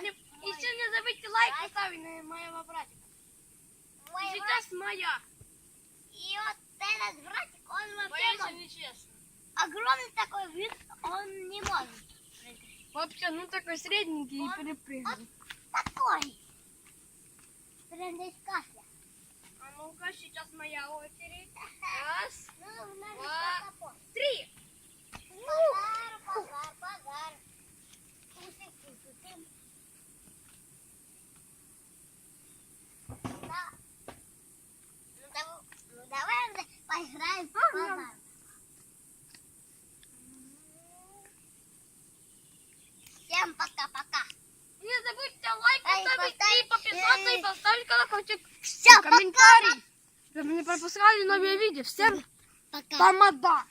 Еще не забудьте лайк поставить на моего братика. Сейчас моя. И вот этот братик, он вообще Боюсь, нечестно. огромный такой вид, он не может прыгать. Вообще, ну такой средненький и перепрыгнул. Такой. Прям здесь кашля. А ну-ка, сейчас моя очередь. Раз, Ну, два, три. Погар. Да. Ну, давай поиграем в погар. Всем пока-пока. Не забудьте лайк поставить и подписаться и поставить колокольчик. Все, Комментарий. Чтобы не пропускали новые видео. Всем пока. тамада.